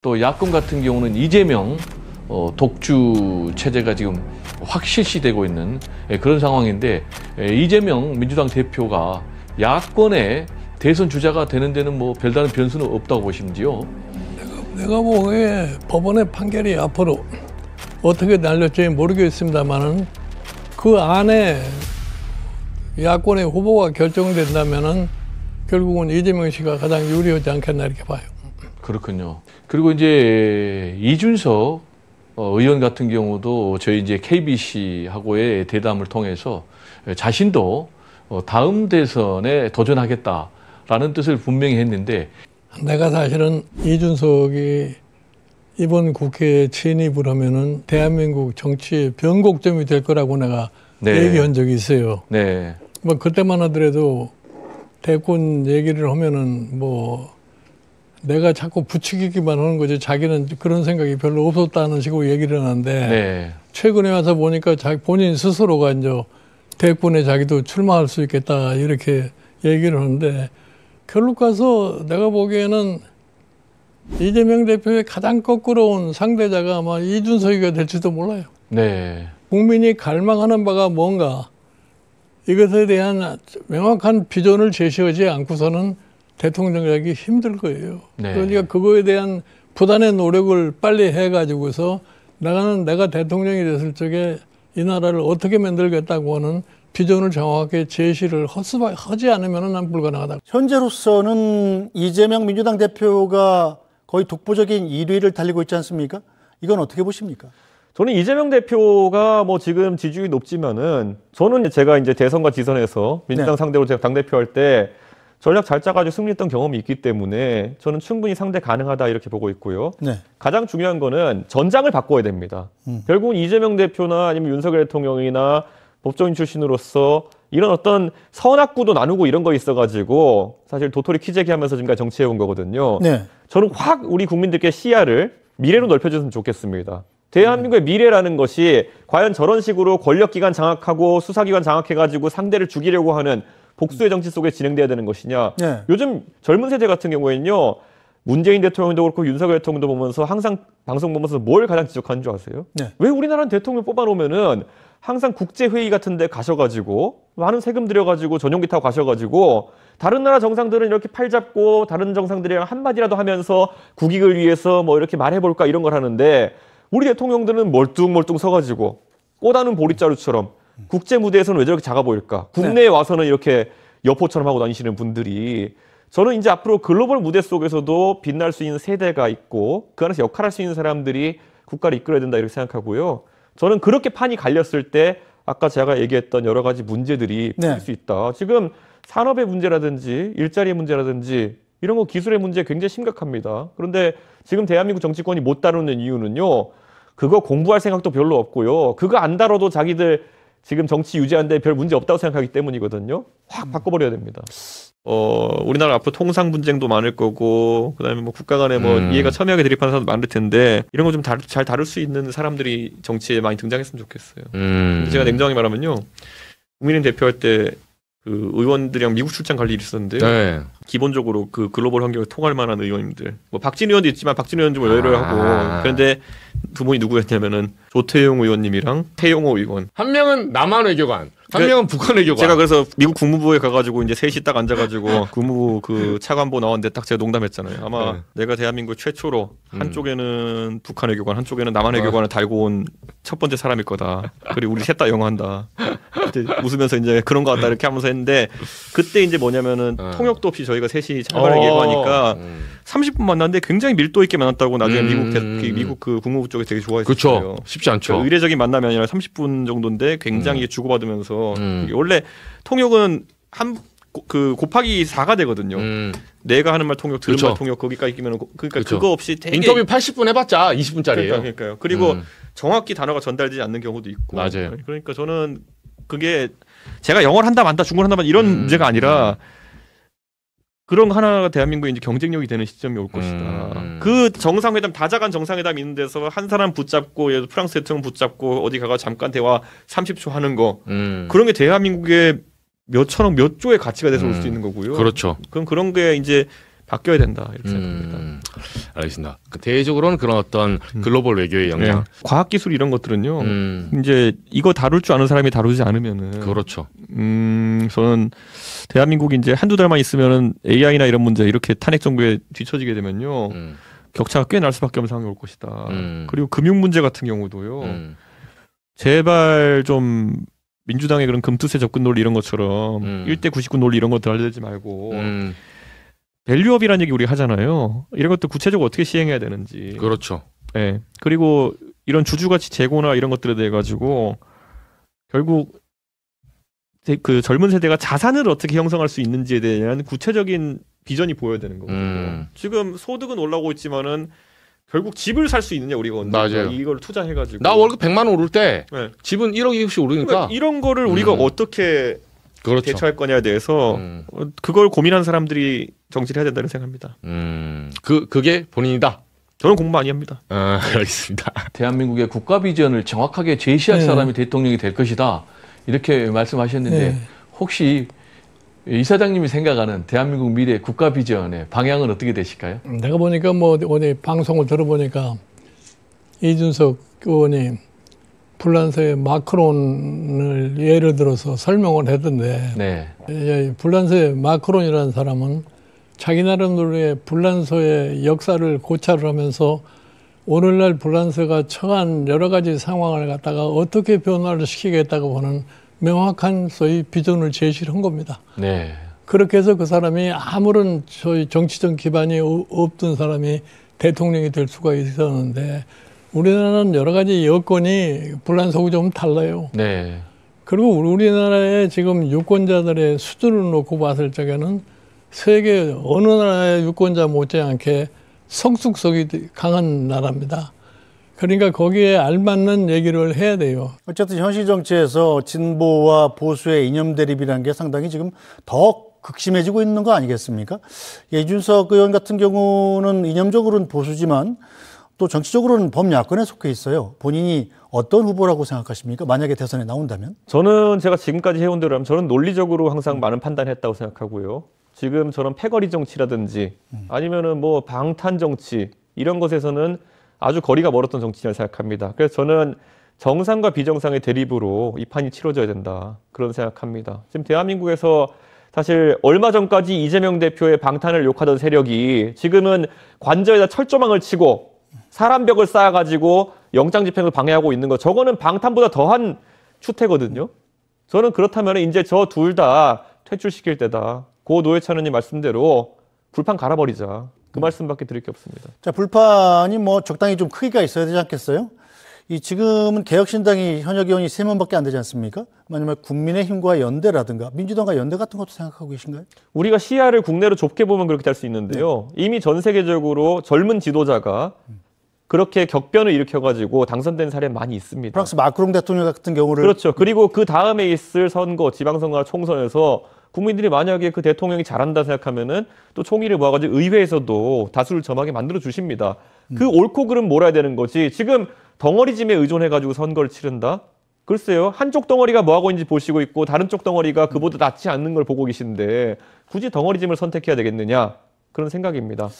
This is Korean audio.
또 야권 같은 경우는 이재명 독주 체제가 지금 확 실시되고 있는 그런 상황인데, 이재명 민주당 대표가 야권의 대선 주자가 되는 데는 뭐 별다른 변수는 없다고 보시는지요? 내가 보기에 법원의 판결이 앞으로 어떻게 날릴지 모르겠습니다만은 그 안에 야권의 후보가 결정된다면은 결국은 이재명 씨가 가장 유리하지 않겠나 이렇게 봐요. 그렇군요. 그리고 이제 이준석 의원 같은 경우도 저희 이제 KBC하고의 대담을 통해서 자신도 다음 대선에 도전하겠다라는 뜻을 분명히 했는데, 내가 사실은 이준석이 이번 국회에 진입을 하면은 대한민국 정치의 변곡점이 될 거라고 내가 얘기한 적이 있어요. 네. 뭐 그때만 하더라도 대권 얘기를 하면은 뭐 내가 자꾸 부추기기만 하는 거지 자기는 그런 생각이 별로 없었다는 식으로 얘기를 하는데, 최근에 와서 보니까 본인 스스로가 이제 대권에 자기도 출마할 수 있겠다 이렇게 얘기를 하는데, 결국 가서 내가 보기에는 이재명 대표의 가장 거꾸로운 상대자가 아마 이준석이가 될지도 몰라요. 네. 국민이 갈망하는 바가 뭔가 이것에 대한 명확한 비전을 제시하지 않고서는 대통령하기 힘들 거예요. 네. 그러니까 그거에 대한 부단의 노력을 빨리 해가지고서 내가 대통령이 됐을 적에 이 나라를 어떻게 만들겠다고 하는 비전을 정확하게 제시를 하지 않으면 난 불가능하다. 현재로서는 이재명 민주당 대표가 거의 독보적인 1위를 달리고 있지 않습니까? 이건 어떻게 보십니까? 저는 이재명 대표가 뭐 지금 지지율이 높지만은, 저는 제가 이제 대선과 지선에서 민주당 상대로 제가 당대표할 때 전략 잘 짜가지고 승리했던 경험이 있기 때문에 저는 충분히 상대 가능하다 이렇게 보고 있고요. 가장 중요한 거는 전장을 바꿔야 됩니다. 결국은 이재명 대표나 아니면 윤석열 대통령이나 법조인 출신으로서 이런 어떤 선악구도 나누고 이런 거 있어가지고 사실 도토리 키재기 하면서 지금까지 정치해온 거거든요. 저는 확 우리 국민들께 시야를 미래로 넓혀줬으면 좋겠습니다. 대한민국의 미래라는 것이 과연 저런 식으로 권력기관 장악하고 수사기관 장악해가지고 상대를 죽이려고 하는 복수의 정치 속에 진행돼야 되는 것이냐. 요즘 젊은 세대 같은 경우에는요, 문재인 대통령도 그렇고 윤석열 대통령도 보면서 항상 방송 보면서 뭘 가장 지적하는 줄 아세요? 왜 우리나라는 대통령 뽑아놓으면은 항상 국제회의 같은 데 가셔가지고 많은 세금 들여가지고 전용기 타고 가셔가지고 다른 나라 정상들은 이렇게 팔 잡고 다른 정상들이랑 한마디라도 하면서 국익을 위해서 뭐 이렇게 말해볼까 이런 걸 하는데, 우리 대통령들은 멀뚱멀뚱 서가지고 꼬다는 보릿자루처럼 국제 무대에서는 왜 저렇게 작아 보일까? 국내에 와서는 이렇게 여포처럼 하고 다니시는 분들이, 저는 이제 앞으로 글로벌 무대 속에서도 빛날 수 있는 세대가 있고 그 안에서 역할할 수 있는 사람들이 국가를 이끌어야 된다 이렇게 생각하고요. 저는 그렇게 판이 갈렸을 때 아까 제가 얘기했던 여러 가지 문제들이 풀릴 수 있다. 지금 산업의 문제라든지 일자리의 문제라든지 이런 거 기술의 문제 굉장히 심각합니다. 그런데 지금 대한민국 정치권이 못 다루는 이유는요, 그거 공부할 생각도 별로 없고요. 그거 안 다뤄도 자기들 지금 정치 유지하는데 별 문제 없다고 생각하기 때문이거든요. 확 바꿔버려야 됩니다. 우리나라 앞으로 통상 분쟁도 많을 거고, 그다음에 뭐 국가 간에 뭐 이해가 첨예하게 대립하는 사람도 많을 텐데, 이런 거 좀 잘 다룰 수 있는 사람들이 정치에 많이 등장했으면 좋겠어요. 제가 냉정하게 말하면요, 국민의힘 대표할 때 그 의원들이랑 미국 출장 갈 일이 있었는데요. 기본적으로 그 글로벌 환경을 통할 만한 의원님들, 뭐 박진 의원도 있지만 박진 의원 좀 외를 하고, 그런데 두 분이 누구였냐면은 조태용 의원님이랑 태용호 의원. 한 명은 남한 외교관, 한 명은 북한 외교관. 제가 그래서 미국 국무부에 가가지고 이제 셋이 딱 앉아가지고 국무부 그 차관보 나왔는데 딱 제가 농담했잖아요. 아마 내가 대한민국 최초로 한쪽에는 북한 외교관, 한쪽에는 남한 외교관을 달고 온 첫 번째 사람일 거다. 그리고 우리 셋 다 영어한다. 그때 웃으면서 이제 그런 거 같다 이렇게 하면서 했는데, 그때 이제 뭐냐면은 통역도 없이 저희가 셋이 차관을 예고하니까 30분 만났는데 굉장히 밀도 있게 만났다고 나중에 미국 그 국무부 쪽에 되게 좋아했어요. 그렇죠. 쉽지 않죠. 그러니까 의례적인 만남이 아니라 30분 정도인데 굉장히 주고받으면서, 원래 통역은 그 곱하기 4가 되거든요. 내가 하는 말 통역, 들은 말 통역, 거기까지 끼면 그러니까 그거 없이 되게 인터뷰 80분 해봤자 20분짜리예요. 그러니까요. 그리고 정확히 단어가 전달되지 않는 경우도 있고. 맞아요. 그러니까 저는 그게 제가 영어를 한다 만다 중국어를 한다 만다 이런 문제가 아니라, 그런 거 하나가 대한민국의 이제 경쟁력이 되는 시점이 올 것이다. 그 정상회담, 다자간 정상회담 있는 데서 한 사람 붙잡고, 예를 들어 프랑스 대통령 붙잡고 어디 가가 잠깐 대화 30초 하는 거, 그런 게 대한민국의 몇 천억 몇 조의 가치가 돼서 올 수 있는 거고요. 그렇죠. 그럼 그런 게 이제 바뀌어야 된다 이렇게 생각합니다. 알겠습니다. 대외적으로는 그런 어떤 글로벌 외교의 영향, 네. 과학기술 이런 것들은요. 이제 이거 다룰 줄 아는 사람이 다루지 않으면은 그렇죠. 저는 대한민국이 이제 한두 달만 있으면은 AI나 이런 문제 이렇게 탄핵 정부에 뒤처지게 되면요. 격차가 꽤 날 수밖에 없는 상황이 올 것이다. 그리고 금융 문제 같은 경우도요. 제발 좀 민주당의 그런 금투세 접근 논리 이런 것처럼 1대 99 논리 이런 거 들어들지 말고 밸류업이라는 얘기 우리가 하잖아요. 이런 것도 구체적으로 어떻게 시행해야 되는지. 그렇죠. 네. 그리고 이런 주주가치 재고나 이런 것들에 대해 가지고 결국 그 젊은 세대가 자산을 어떻게 형성할 수 있는지에 대한 구체적인 비전이 보여야 되는 거거든요. 지금 소득은 올라오고 있지만은 결국 집을 살 수 있느냐 우리가 언제 맞아요. 이걸 투자해가지고 나 월급 100만 원 오를 때 네. 집은 1억 2억씩 오르니까 그러니까 이런 거를 우리가 어떻게 그렇죠. 대처할 거냐에 대해서 그걸 고민한 사람들이 정치를 해야 된다는 생각합니다. 그게 본인이다. 저는 공부 많이 합니다. 알겠습니다. 대한민국의 국가 비전을 정확하게 제시할 네. 사람이 대통령이 될 것이다. 이렇게 말씀하셨는데 네. 혹시 이사장님이 생각하는 대한민국 미래 국가 비전의 방향은 어떻게 되실까요? 내가 보니까 뭐 어디 방송을 들어보니까 이준석 의원이 불란서의 마크론을 예를 들어서 설명을 했던데 네. 불란서의 마크론이라는 사람은 자기 나름대로의 불란서의 역사를 고찰을 하면서 오늘날 불란서가 처한 여러 가지 상황을 갖다가 어떻게 변화를 시키겠다고 하는 명확한 소위 비전을 제시를 한 겁니다. 네. 그렇게 해서 그 사람이 아무런 저희 정치적 기반이 없던 사람이 대통령이 될 수가 있었는데 우리나라는 여러 가지 여건이 불란서하고 좀 달라요. 네. 그리고 우리나라의 지금 유권자들의 수준을 놓고 봤을 적에는 세계 어느 나라의 유권자 못지않게 성숙성이 강한 나라입니다. 그러니까 거기에 알맞는 얘기를 해야 돼요. 어쨌든 현실 정치에서 진보와 보수의 이념 대립이라는 게 상당히 지금 더 극심해지고 있는 거 아니겠습니까? 이준석 의원 같은 경우는 이념적으로는 보수지만 또 정치적으로는 범야권에 속해 있어요. 본인이 어떤 후보라고 생각하십니까? 만약에 대선에 나온다면? 저는 제가 지금까지 해온 대로 하면 저는 논리적으로 항상 많은 판단을 했다고 생각하고요. 지금 저런 패거리 정치라든지 아니면은 뭐 방탄 정치 이런 것에서는 아주 거리가 멀었던 정치라고 생각합니다. 그래서 저는 정상과 비정상의 대립으로 이 판이 치러져야 된다. 그런 생각합니다. 지금 대한민국에서 사실 얼마 전까지 이재명 대표의 방탄을 욕하던 세력이 지금은 관저에다 철조망을 치고 사람벽을 쌓아가지고 영장 집행을 방해하고 있는 거 저거는 방탄보다 더한 추태거든요. 저는 그렇다면 이제 저 둘 다 퇴출시킬 때다. 고 노회찬 의원님 말씀대로 불판 갈아버리자. 그 말씀밖에 드릴 게 없습니다. 자, 불판이 뭐 적당히 좀 크기가 있어야 되지 않겠어요? 지금은 개혁신당이 현역 의원이 3명밖에 안 되지 않습니까? 아니면 국민의힘과 연대라든가 민주당과 연대 같은 것도 생각하고 계신가요? 우리가 시야를 국내로 좁게 보면 그렇게 될 수 있는데요. 이미 전 세계적으로 젊은 지도자가 그렇게 격변을 일으켜가지고 당선된 사례 많이 있습니다. 프랑스 마크롱 대통령 같은 경우를 그렇죠. 그리고 그 다음에 있을 선거, 지방선거나 총선에서 국민들이 만약에 그 대통령이 잘한다 생각하면은 또 총의를 모아가지고 의회에서도 다수를 점하게 만들어 주십니다. 그 옳고 그름 몰아야 되는 거지. 지금 덩어리짐에 의존해가지고 선거를 치른다? 글쎄요. 한쪽 덩어리가 뭐하고 있는지 보시고 있고 다른 쪽 덩어리가 그보다 낫지 않는 걸 보고 계시는데 굳이 덩어리짐을 선택해야 되겠느냐? 그런 생각입니다.